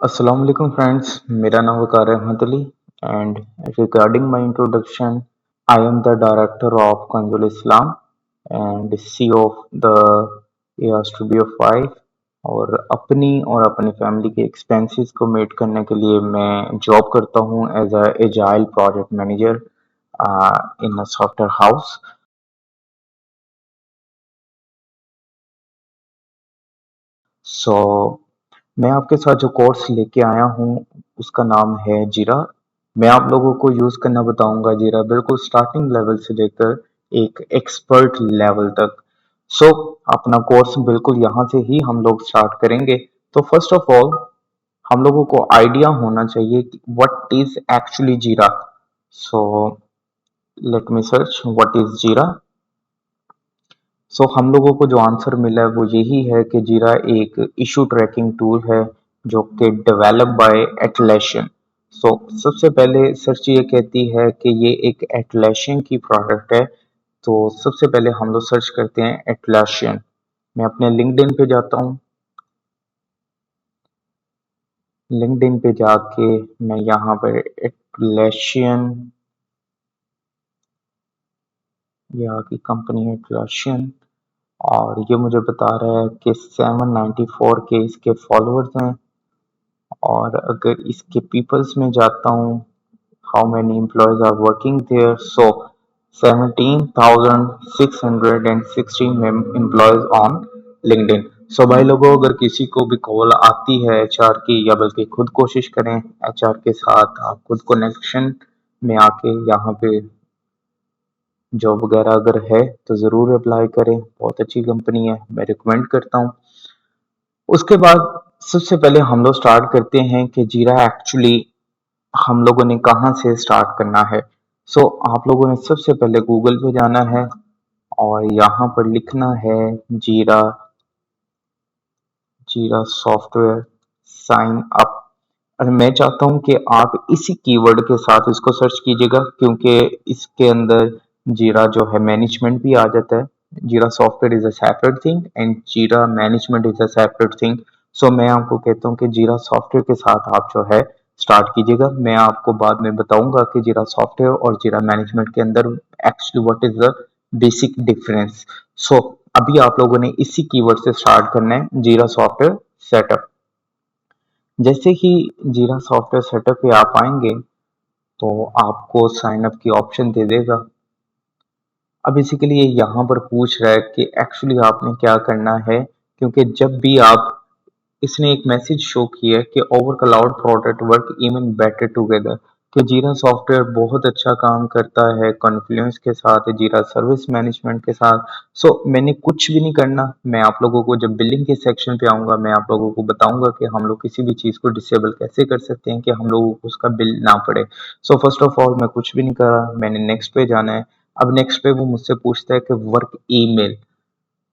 Assalamu alaikum friends, मेरा नाम वकार Ahmed Ali and regarding my introduction, I am the director of Kanzul Islam and CEO of the AR Studio 5 और अपनी और अपनी family के एक्सपेंसेस को मीट करने के लिए मैं जॉब करता हूँ as a agile project manager in a software house. So मैं आपके साथ जो कोर्स लेके आया हूँ उसका नाम है जीरा। मैं आप लोगों को यूज करना बताऊंगा जीरा बिल्कुल स्टार्टिंग लेवल से लेकर एक एक्सपर्ट लेवल तक। सो अपना कोर्स बिल्कुल यहाँ से ही हम लोग स्टार्ट करेंगे। तो फर्स्ट ऑफ ऑल हम लोगों को आइडिया होना चाहिए कि व्हाट इज एक्चुअली जीरा। So let me search what is जीरा। हम लोगों को जो आंसर मिला है वो यही है कि जीरा एक इशू ट्रैकिंग टूल है जो कि डेवलप बाय एटलेशियन। सबसे पहले सर्च ये कहती है कि ये एक एटलेशियन की प्रोडक्ट है। तो सबसे पहले हम लोग सर्च करते हैं एटलेशियन। मैं अपने लिंक्डइन पे जाता हूँ। लिंक्डइन पे जाके मैं यहाँ पर एटलेशियन, यहाँ की कंपनी है एटलेशियन, और ये मुझे बता रहा है कि 794 के इसके फॉलोअर्स हैं। और अगर इसके पीपल्स में जाता हूँ, how many employees are working there, 17,616 employees on LinkedIn. भाई लोगों, अगर किसी को भी कॉल आती है एचआर की, या बल्कि खुद कोशिश करें एचआर के साथ, आप खुद कनेक्शन में आके यहाँ पे जॉब वगैरह अगर है तो ज़रूर अप्लाई करें। बहुत अच्छी कंपनी है, मैं रिकमेंड करता हूँ। उसके बाद सबसे पहले हम लोग स्टार्ट करते हैं कि जीरा एक्चुअली हम लोगों ने कहाँ से स्टार्ट करना है। आप लोगों ने सबसे पहले गूगल पे जाना है और यहाँ पर लिखना है जीरा, जीरा सॉफ्टवेयर साइन अप। और मैं चाहता हूँ कि आप इसी कीवर्ड के साथ इसको सर्च कीजिएगा, क्योंकि इसके अंदर जीरा जो है मैनेजमेंट भी आ जाता है। Jira software is a separate thing and Jira management is a separate thing. मैं आपको कहता हूँ कि जीरा सॉफ्टवेयर के साथ आप जो है स्टार्ट कीजिएगा। मैं आपको बाद में बताऊंगा कि जीरा सॉफ्टवेयर और जीरा मैनेजमेंट के अंदर actually what is the basic difference. So अभी आप लोगों ने इसी कीवर्ड से स्टार्ट करना है, जीरा सॉफ्टवेयर सेटअप। जैसे ही जीरा सॉफ्टवेयर सेटअप पे आप आएंगे तो आपको साइन अप की ऑप्शन दे देगा। अब बेसिकली ये यहाँ पर पूछ रहा है कि एक्चुअली आपने क्या करना है, क्योंकि जब भी आप, इसने एक मैसेज शो किया कि over cloud product work even better together, कि जीरा सॉफ्टवेयर बहुत अच्छा काम करता है कॉन्फ्लुएंस के साथ, जीरा सर्विस मैनेजमेंट के साथ। मैंने कुछ भी नहीं करना। मैं आप लोगों को जब बिलिंग के सेक्शन पे आऊंगा मैं आप लोगों को बताऊंगा कि हम लोग किसी भी चीज़ को डिसेबल कैसे कर सकते हैं कि हम लोगों को उसका बिल ना पड़े। फर्स्ट ऑफ ऑल मैं कुछ भी नहीं कर रहा, मैंने नेक्स्ट पे जाना है। अब नेक्स्ट पे वो मुझसे पूछता है कि वर्क ईमेल।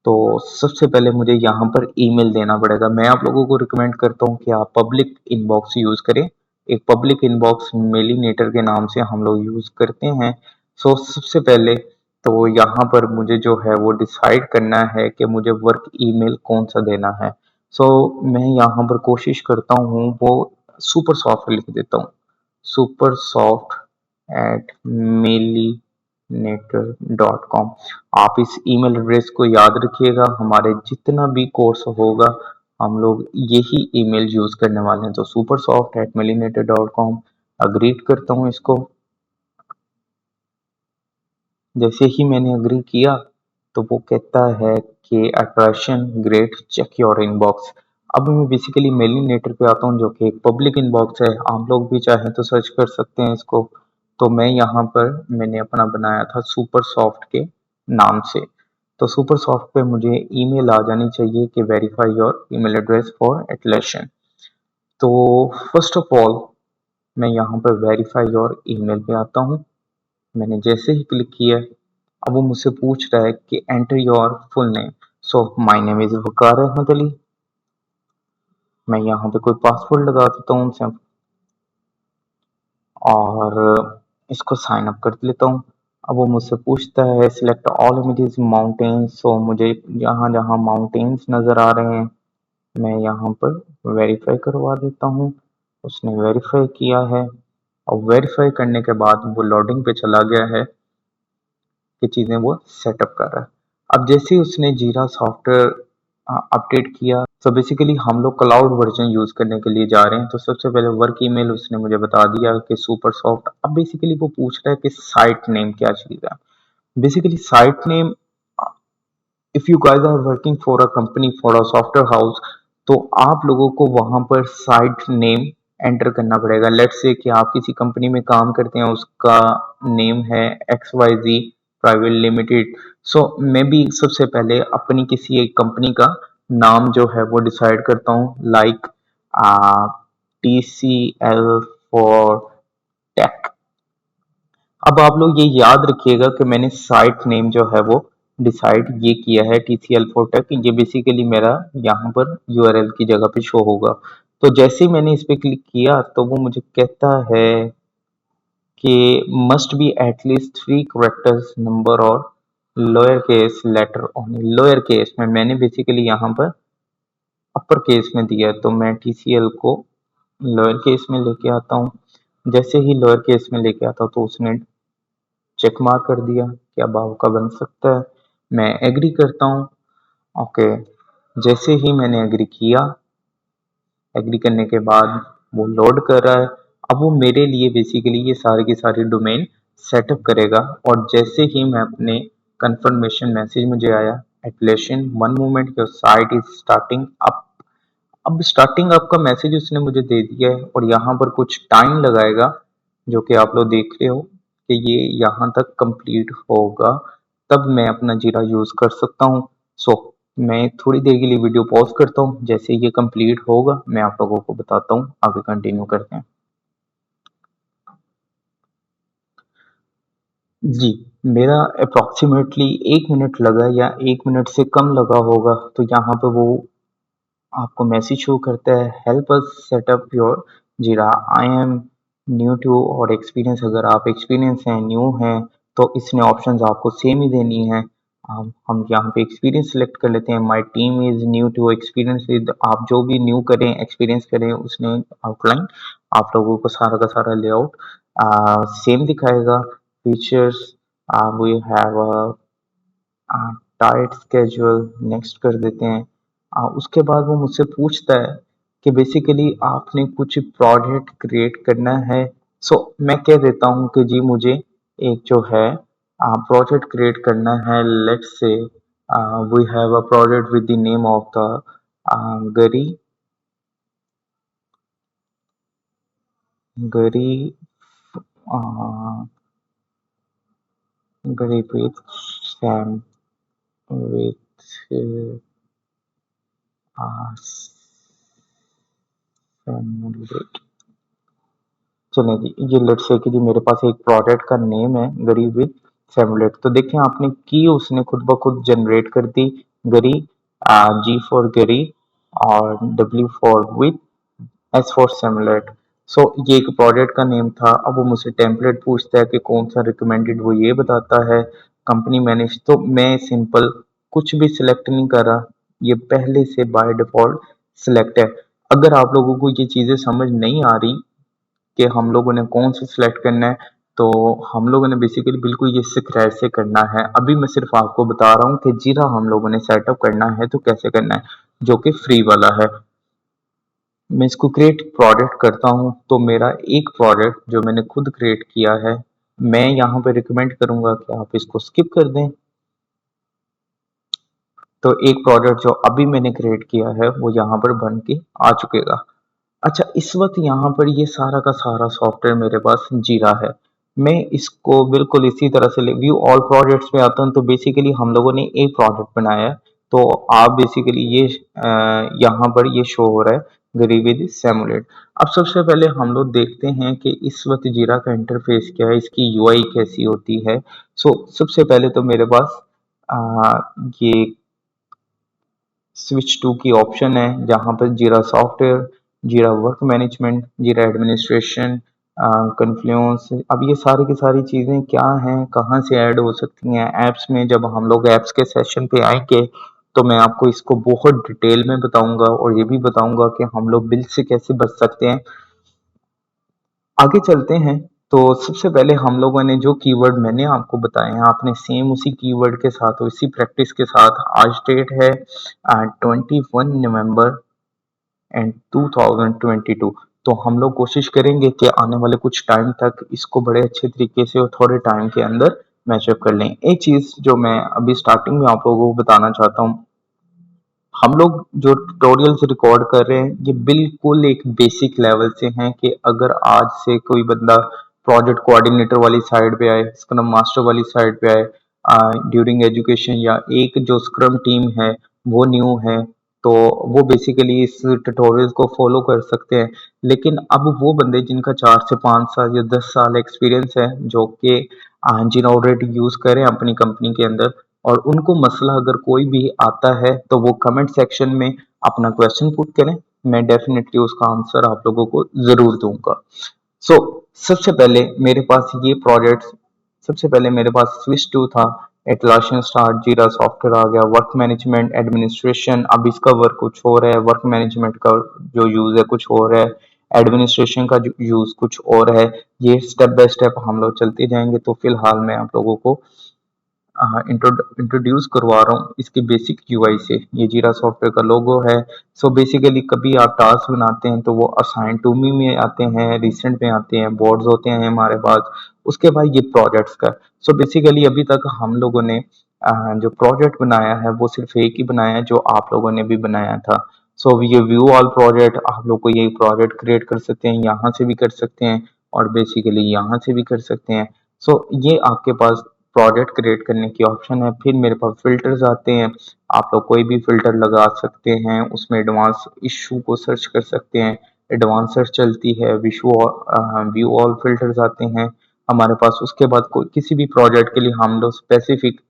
तो सबसे पहले मुझे यहाँ पर ईमेल देना पड़ेगा। मैं आप लोगों को रिकमेंड करता हूँ कि आप पब्लिक इनबॉक्स यूज करें। एक पब्लिक इनबॉक्स मेलिनेटर के नाम से हम लोग यूज करते हैं। सबसे पहले तो यहाँ पर मुझे जो है वो डिसाइड करना है कि मुझे वर्क ईमेल कौन सा देना है। मैं यहाँ पर कोशिश करता हूँ वो सुपर सॉफ्ट लिख देता हूँ, सुपर सॉफ्ट एट मेली नेटर.com। आप इस ईमेल एड्रेस को याद रखिएगा। हमारे जितना भी कोर्स होगा हम लोग यही ईमेल यूज करने वाले हैं। तो super soft at mailinator dot com agreed करता हूँ इसको। जैसे ही मैंने अग्री किया तो वो कहता है कि attraction great, check your inbox. अब मैं बेसिकली मेलिनेटर पे आता हूँ जो कि एक पब्लिक इनबॉक्स है। आप लोग भी चाहें तो सर्च कर सकते हैं इसको। तो मैं यहाँ पर मैंने अपना बनाया था सुपर सॉफ्ट के नाम से। तो सुपर सॉफ्ट पे मुझे ईमेल आ जानी चाहिए कि verify your email address for एटलेशन। तो फर्स्ट ऑफ ऑल मैं यहाँ पर वेरीफाई योर ईमेल पे आता हूँ। मैंने जैसे ही क्लिक किया, अब वो मुझसे पूछ रहा है कि enter your full name. My name is Waqar Ahmed Ali. मैं यहाँ पे कोई पासवर्ड लगा देता हूँ उनसे और इसको साइन अप कर लेता हूँ। अब वो मुझसे पूछता है सिलेक्ट ऑल इमेजेस माउंटेन्स। मुझे जहाँ जहाँ माउंटेन्स नज़र आ रहे हैं मैं यहाँ पर वेरीफाई करवा देता हूँ। उसने वेरीफाई किया है और वेरीफाई करने के बाद वो लोडिंग पे चला गया है कि चीज़ें वो सेटअप कर रहा है। अब जैसे ही उसने जीरा सॉफ्टवेयर अपडेट किया, तो बेसिकली हम लोग क्लाउड वर्जन यूज़ करने के लिए जा रहे हैं। तो सबसे पहले वर्क ईमेल उसने मुझे बता दिया कि सुपर सॉफ्ट। अब बेसिकली वो पूछ रहा है कि साइट नेम क्या चीज़ है। Basically site name, if you guys are working for a company for a software house, तो आप लोगों को वहां पर साइट नेम एंटर करना पड़ेगा। लेट्स से कि आप किसी कंपनी में काम करते हैं, उसका नेम है एक्स वाई जी प्राइवेट लिमिटेड। सो मैं भी सबसे पहले अपनी किसी एक कंपनी का नाम जो है वो डिसाइड करता हूँ, like T C L for tech. अब आप लोग ये याद रखिएगा कि मैंने साइट नेम जो है वो डिसाइड ये किया है TCL फोटेक। ये बेसिकली मेरा यहाँ पर URL की जगह पे शो होगा। तो जैसे ही मैंने इस पे क्लिक किया तो वो मुझे कहता है कि must be at least 3 characters number और lower case letter only. Lower case में मैंने बेसिकली यहाँ पर अपर केस में दिया है, तो मैं TCL को लोअर केस में लेके आता हूँ। जैसे ही लोअर केस में लेके आता हूँ तो उसने चेक मार्क कर दिया कि अब आपका बन सकता है। मैं एग्री करता हूँ। ओके, जैसे ही मैंने एग्री किया, एग्री करने के बाद वो लोड कर रहा है। अब वो मेरे लिए बेसिकली ये सारे की सारी डोमेन सेटअप करेगा। और जैसे ही मैं अपने कंफर्मेशन मैसेज मुझे आया, application one moment your site is starting up. अब स्टार्टिंग अप का मैसेज उसने मुझे दे दिया है और यहाँ पर कुछ टाइम लगाएगा, जो कि आप लोग देख रहे हो कि ये यहाँ तक कंप्लीट होगा, तब मैं अपना जीरा यूज कर सकता हूँ। सो मैं थोड़ी देर के लिए वीडियो पॉज करता हूँ। जैसे ये कंप्लीट होगा मैं आप लोगों को बताता हूँ, आगे कंटिन्यू करते हैं। जी, मेरा अप्रॉक्सीमेटली 1 मिनट लगा या 1 मिनट से कम लगा होगा। तो यहाँ पे वो आपको मैसेज शो करता है, हेल्प अस सेटअप योर जीरा। आई एम न्यू टू, और एक्सपीरियंस अगर आप एक्सपीरियंस हैं, न्यू हैं, तो इसने ऑप्शंस आपको सेम ही देनी है। हम यहाँ पे एक्सपीरियंस सेलेक्ट कर लेते हैं। My team is new to experience with. आप जो भी न्यू करें, एक्सपीरियंस करें, उसने आउटलाइन आप लोगों को सारा का सारा लेआउट सेम दिखाएगा। Features, we have tight schedule, next कर देते हैं। उसके बाद वो मुझसे पूछता है कि बेसिकली आपने कुछ प्रोजेक्ट क्रिएट करना है। सो मैं कह देता हूँ कि जी मुझे एक जो है प्रोजेक्ट क्रिएट करना है। Let's say we have a project with the name of the गरी गरी गरी विथ सैम विथ चलें जी, ये लेट्स से कि जी मेरे पास एक प्रोडक्ट का नेम है गरी विद सेमुलेट। तो देखें आपने की उसने खुद ब खुद जनरेट कर दी। गरी, जी फॉर गरी और W for with, S for simulate. So ये एक प्रोडक्ट का नेम था। अब वो मुझसे टेम्पलेट पूछता है कि कौन सा रिकमेंडेड, वो ये बताता है। कंपनी मैनेज, तो मैं सिंपल कुछ भी सिलेक्ट नहीं कर रहा, ये पहले से बाय डिफॉल्ट सिलेक्ट है। अगर आप लोगों को ये चीज़ें समझ नहीं आ रही कि हम लोगों ने कौन सा सिलेक्ट करना है, तो हम लोगों ने बेसिकली बिल्कुल ये स्क्रैच से करना है। अभी मैं सिर्फ आपको बता रहा हूँ कि जीरा हम लोगों ने सेटअप करना है तो कैसे करना है, जो कि फ्री वाला है। मैं इसको क्रिएट प्रोडक्ट करता हूँ, तो मेरा एक प्रोडक्ट जो मैंने खुद क्रिएट किया है, मैं यहाँ पे रिकमेंड करूंगा कि आप इसको स्किप कर दें। तो एक प्रोडक्ट जो अभी मैंने क्रिएट किया है वो यहाँ पर बन के आ चुकेगा। अच्छा, इस वक्त यहाँ पर ये सारा का सारा सॉफ्टवेयर मेरे पास जीरा है। मैं इसको बिल्कुल इसी तरह से व्यू ऑल प्रोजेक्ट्स में आता हूँ, तो बेसिकली हम लोगों ने एक प्रोजेक्ट बनाया है। तो आप बेसिकली ये यहाँ पर ये शो हो रहा है गरीबी सेमुलेट। अब सबसे पहले हम लोग देखते हैं कि इस वक्त जीरा का इंटरफेस क्या है, इसकी यूआई कैसी होती है। सो सबसे पहले तो मेरे पास ये स्विच टू की ऑप्शन है, जहाँ पर जीरा सॉफ्टवेयर, जीरा वर्क मैनेजमेंट, जीरा एडमिनिस्ट्रेशन, कन्फ्लुएंस। अब ये सारी की सारी चीज़ें क्या हैं, कहाँ से ऐड हो सकती हैं ऐप्स में। जब हम लोग ऐप्स के सेशन पे आएंगे तो मैं आपको इसको बहुत डिटेल में बताऊंगा और ये भी बताऊंगा कि हम लोग बिल से कैसे बच सकते हैं। आगे चलते हैं। तो सबसे पहले हम लोगों ने जो कीवर्ड मैंने आपको बताए हैं, आपने सेम उसी कीवर्ड के साथ और इसी प्रैक्टिस के साथ, आज डेट है 21 नवंबर एंड 2022, तो हम लोग कोशिश करेंगे कि आने वाले कुछ टाइम तक इसको बड़े अच्छे तरीके से और थोड़े टाइम के अंदर मैचअप कर लें। एक चीज़ जो मैं अभी स्टार्टिंग में आप लोगों को बताना चाहता हूँ, हम लोग जो ट्यूटोरियल्स रिकॉर्ड कर रहे हैं ये बिल्कुल एक बेसिक लेवल से हैं कि अगर आज से कोई बंदा प्रोजेक्ट कोऑर्डिनेटर वाली साइड पे आए, स्क्रम मास्टर वाली साइड पे आए ड्यूरिंग एजुकेशन, या एक जो स्क्रम टीम है वो न्यू है, तो वो बेसिकली इस ट्यूटोरियल को फॉलो कर सकते हैं। लेकिन अब वो बंदे जिनका 4 से 5 साल या 10 साल एक्सपीरियंस है, जो कि जिन ऑलरेडी यूज करें अपनी कंपनी के अंदर, और उनको मसला अगर कोई भी आता है तो वो कमेंट सेक्शन में अपना क्वेश्चन पुट करें, मैं डेफिनेटली उसका आंसर आप लोगों को जरूर दूंगा। सो सबसे पहले मेरे पास ये प्रोजेक्ट, सबसे पहले मेरे पास स्विच 2 था, एटलासियन स्टार्ट, जीरा सॉफ्टवेयर आ गया, वर्क मैनेजमेंट एडमिनिस्ट्रेशन, अब इसका वर्क कुछ और है, वर्क मैनेजमेंट का जो यूज है कुछ और है, एडमिनिस्ट्रेशन का यूज कुछ और है। ये स्टेप बाय स्टेप हम लोग चलते जाएंगे। तो फिलहाल मैं आप लोगों को इंट्रोड्यूस करवा रहा हूँ इसके बेसिक यूआई से। ये जीरा सॉफ्टवेयर का लोगो है। सो बेसिकली कभी आप टास्क बनाते हैं तो वो असाइन टू मी में आते हैं, रिसेंट में आते हैं, बोर्ड्स होते हैं हमारे पास, उसके बाद ये प्रोजेक्ट्स का। सो बेसिकली अभी तक हम लोगों ने जो प्रोजेक्ट बनाया है वो सिर्फ एक ही बनाया है जो आप लोगों ने भी बनाया था। सो ये व्यू ऑल प्रोजेक्ट, आप लोग को ये प्रोजेक्ट क्रिएट कर सकते हैं, यहाँ से भी कर सकते हैं और बेसिकली यहाँ से भी कर सकते हैं। सो ये आपके पास प्रोजेक्ट क्रिएट करने की ऑप्शन है। फिर मेरे पास फिल्टर्स आते हैं, आप लोग कोई भी फिल्टर लगा सकते हैं, उसमें एडवांस इशू को सर्च कर सकते हैं, एडवांस सर्च चलती है, व्यू ऑल फिल्टर्स आते हैं हमारे पास। उसके बाद कोई किसी भी प्रोजेक्ट के लिए हम लोग स्पेसिफिक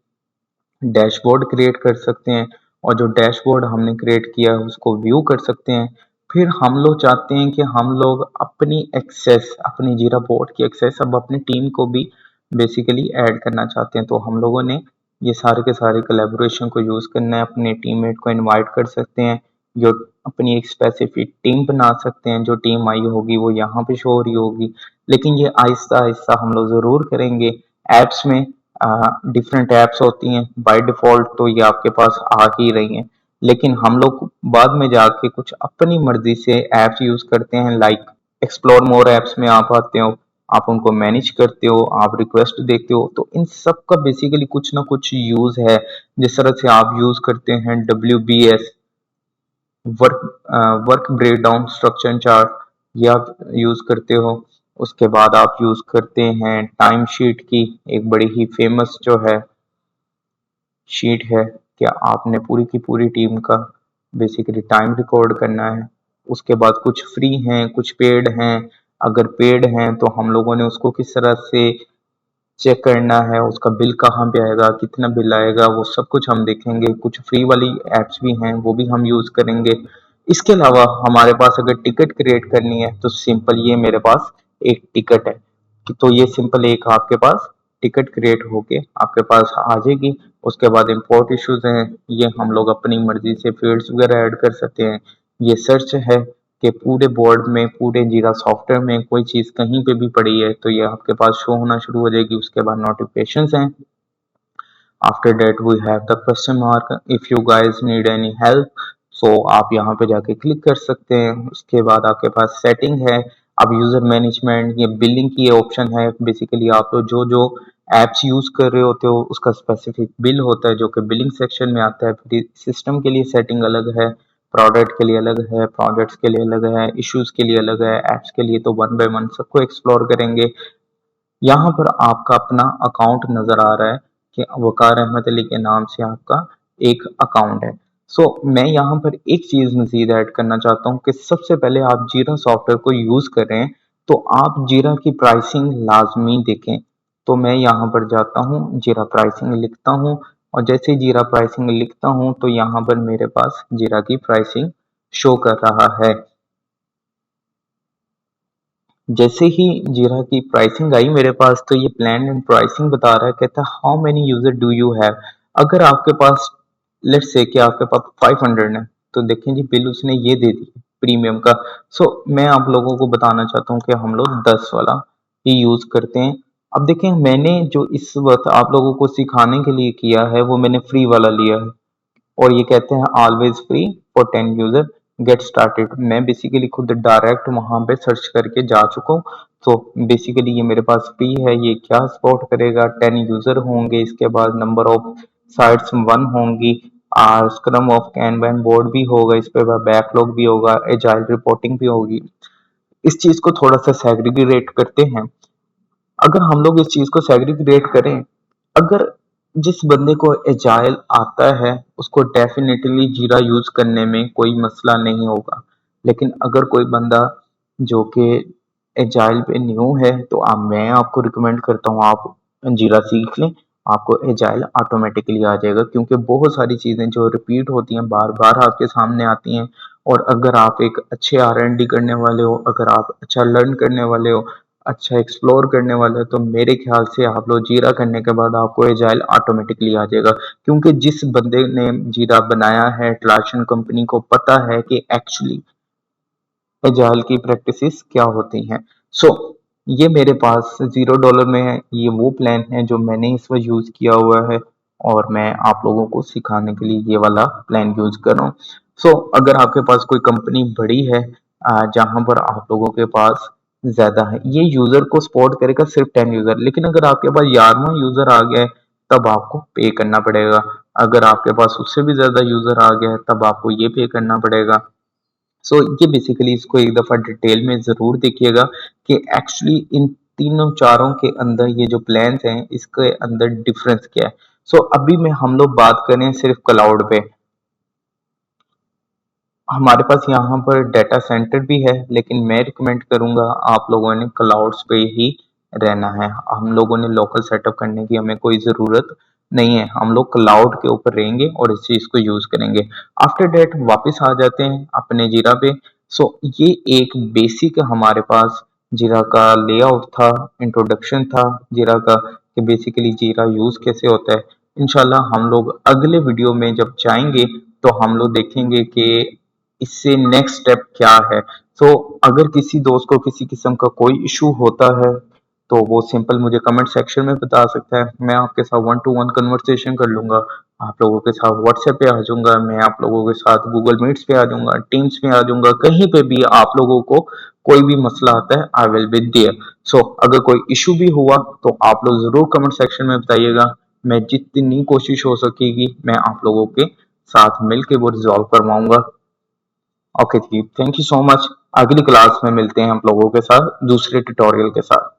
डैशबोर्ड क्रिएट कर सकते हैं, और जो डैशबोर्ड हमने क्रिएट किया है उसको व्यू कर सकते हैं। फिर हम लोग चाहते हैं कि हम लोग अपनी एक्सेस, अपनी जीरा बोर्ड की एक्सेस अब अपनी टीम को भी बेसिकली ऐड करना चाहते हैं। तो हम लोगों ने ये सारे के सारे कोलैबोरेशन को यूज़ करना है, अपने टीममेट को इनवाइट कर सकते हैं, जो अपनी एक स्पेसिफिक टीम बना सकते हैं, जो टीम आई होगी वो यहाँ पे शो हो रही होगी। लेकिन ये आहिस्ता आहिस्ता हम लोग ज़रूर करेंगे। ऐप्स में डिफरेंट ऐप्स होती हैं, बाय डिफ़ॉल्ट तो ये आपके पास आ ही रही हैं, लेकिन हम लोग बाद में जाके कुछ अपनी मर्ज़ी से ऐप्स यूज़ करते हैं। लाइक एक्सप्लोर मोर ऐप्स में आप आते हो, आप उनको मैनेज करते हो, आप रिक्वेस्ट देखते हो, तो इन सब का बेसिकली कुछ ना कुछ यूज़ है। जिस तरह से आप यूज़ करते हैं WBS, work work breakdown structure chart, ये आप यूज़ करते हो। उसके बाद आप यूज़ करते हैं टाइम शीट की, एक बड़ी ही फेमस जो है शीट है कि आपने पूरी की पूरी टीम का बेसिकली टाइम रिकॉर्ड करना है। उसके बाद कुछ फ्री हैं, कुछ पेड हैं। अगर पेड हैं तो हम लोगों ने उसको किस तरह से चेक करना है, उसका बिल कहाँ पे आएगा, कितना बिल आएगा, वो सब कुछ हम देखेंगे। कुछ फ्री वाली एप्स भी हैं, वो भी हम यूज़ करेंगे। इसके अलावा हमारे पास अगर टिकट क्रिएट करनी है तो सिंपल ये मेरे पास एक टिकट है, तो ये सिंपल एक आपके पास टिकट क्रिएट होके आपके पास आ जाएगी। उसके बाद इंपोर्ट इश्यूज हैं, ये हम लोग अपनी मर्जी से फील्ड्स वगैरह ऐड कर सकते हैं। ये सर्च है कि पूरे बोर्ड में, पूरे जीरा सॉफ्टवेयर में कोई चीज़ कहीं पे भी पड़ी है तो ये आपके पास शो होना शुरू हो जाएगी। उसके बाद नोटिफिकेशंस हैं। After that we have the question mark, if you guys need any help, so आप यहाँ पे जाके क्लिक कर सकते हैं। उसके बाद आपके पास सेटिंग है, अब यूजर मैनेजमेंट, ये बिलिंग की ऑप्शन है। बेसिकली आप लोग जो जो एप्स यूज कर रहे होते हो उसका स्पेसिफिक बिल होता है जो कि बिलिंग सेक्शन में आता है। फिर सिस्टम के लिए सेटिंग अलग है, प्रोडक्ट के लिए अलग है, प्रोजेक्ट्स के लिए अलग है, इश्यूज के लिए अलग है, एप्स के लिए। तो वन बाय वन सबको एक्सप्लोर करेंगे। यहाँ पर आपका अपना अकाउंट नजर आ रहा है कि वकार अहमद अली के नाम से आपका एक अकाउंट है। सो मैं यहाँ पर एक चीज मजीद ऐड करना चाहता हूँ कि सबसे पहले आप जीरा सॉफ्टवेयर को यूज कर रहे हैं तो आप जीरा की प्राइसिंग लाजमी देखें। तो मैं यहाँ पर जाता हूँ, जीरा प्राइसिंग लिखता हूँ, और जैसे ही जीरा प्राइसिंग लिखता हूँ तो यहाँ पर मेरे पास जीरा की प्राइसिंग शो कर रहा है। जैसे ही जीरा की प्राइसिंग आई मेरे पास तो ये प्लान एंड प्राइसिंग बता रहा है, कहता है how many user do you have. अगर आपके पास लेट्स से कि आपके पास 500 है, तो देखें जी बिल उसने ये दे दी प्रीमियम का। सो मैं आप लोगों को बताना चाहता हूँ कि हम लोग 10 वाला ही यूज करते हैं। अब देखें मैंने जो इस वक्त आप लोगों को सिखाने के लिए किया है वो मैंने फ्री वाला लिया है, और ये कहते हैं always free for 10 user get started. मैं बेसिकली खुद डायरेक्ट वहां पे सर्च करके जा चुका हूँ। तो बेसिकली ये मेरे पास फ्री है। ये क्या सपोर्ट करेगा, 10 यूजर होंगे, इसके बाद नंबर ऑफ साइट्स 1 होंगी, स्क्रम ऑफ कैनवैन बोर्ड भी होगा, इस पे बैकलॉग भी होगा, एजाइल रिपोर्टिंग भी होगी। इस चीज को थोड़ा सा सेग्रीगेट करते हैं। अगर हम लोग इस चीज को सेग्रीगेट करें, अगर जिस बंदे को एजाइल आता है उसको डेफिनेटली जीरा यूज करने में कोई मसला नहीं होगा। लेकिन अगर कोई बंदा जो कि एजाइल पे न्यू है, तो मैं आपको रिकमेंड करता हूँ आप जीरा सीख लें। आपको एजाइल ऑटोमेटिकली आ जाएगा, क्योंकि बहुत सारी चीजें जो रिपीट होती हैं बार बार आपके सामने आती हैं। और अगर आप एक अच्छे R&D करने वाले हो, अगर आप अच्छा लर्न करने वाले हो, अच्छा एक्सप्लोर करने वाले हो, तो मेरे ख्याल से आप लोग जीरा करने के बाद आपको एजाइल ऑटोमेटिकली आ जाएगा। क्योंकि जिस बंदे ने जीरा बनाया है, ट्रैक्शन कंपनी को पता है कि एक्चुअली एजाइल की प्रैक्टिसेस क्या होती हैं। सो ये मेरे पास $0 में है। ये वो प्लान है जो मैंने इस वक्त यूज किया हुआ है, और मैं आप लोगों को सिखाने के लिए ये वाला प्लान यूज कर रहा हूँ। सो अगर आपके पास कोई कंपनी बड़ी है जहां पर आप लोगों के पास ज्यादा है, ये यूजर को सपोर्ट करेगा सिर्फ 10 यूजर। लेकिन अगर आपके पास 11वां यूजर आ गया है तब आपको पे करना पड़ेगा। अगर आपके पास उससे भी ज्यादा यूजर आ गया है तब आपको ये पे करना पड़ेगा। सो ये बेसिकली इसको एक दफ़ा डिटेल में ज़रूर देखिएगा कि एक्चुअली इन तीनों चारों के अंदर ये जो प्लान्स हैं इसके अंदर डिफरेंस क्या है। सो अभी में हम लोग बात करें सिर्फ क्लाउड पे। हमारे पास यहाँ पर डाटा सेंटर भी है, लेकिन मैं रिकमेंड करूँगा आप लोगों ने क्लाउड्स पे ही रहना है। हम लोगों ने लोकल सेटअप करने की हमें कोई ज़रूरत नहीं है। हम लोग क्लाउड के ऊपर रहेंगे और इस चीज़ को यूज़ करेंगे। आफ्टर डेट वापस आ जाते हैं अपने जीरा पे। सो ये एक बेसिक हमारे पास जीरा का लेआउट था, इंट्रोडक्शन था जीरा का, कि बेसिकली जीरा यूज़ कैसे होता है। इंशाल्लाह हम लोग अगले वीडियो में जब जाएंगे तो हम लोग देखेंगे कि इससे नेक्स्ट स्टेप क्या है। तो अगर किसी दोस्त को किसी किस्म का कोई इशू होता है तो वो सिंपल मुझे कमेंट सेक्शन में बता सकता है। मैं आपके साथ 1 to 1 कन्वर्सेशन कर लूंगा, आप लोगों के साथ व्हाट्सएप पे आ जाऊंगा, मैं आप लोगों के साथ गूगल मीट्स पे आ जाऊंगा, टीम्स पे आ जाऊंगा, कहीं पे भी आप लोगों को कोई भी मसला आता है आई विल बी देयर। सो अगर कोई इशू भी हुआ तो आप लोग जरूर कमेंट सेक्शन में बताइएगा। मैं जितनी कोशिश हो सकेगी मैं आप लोगों के साथ मिलकर वो रिजॉल्व करवाऊंगा। ओके जी, थैंक यू सो मच। अगली क्लास में मिलते हैं हम लोगों के साथ दूसरे ट्यूटोरियल के साथ।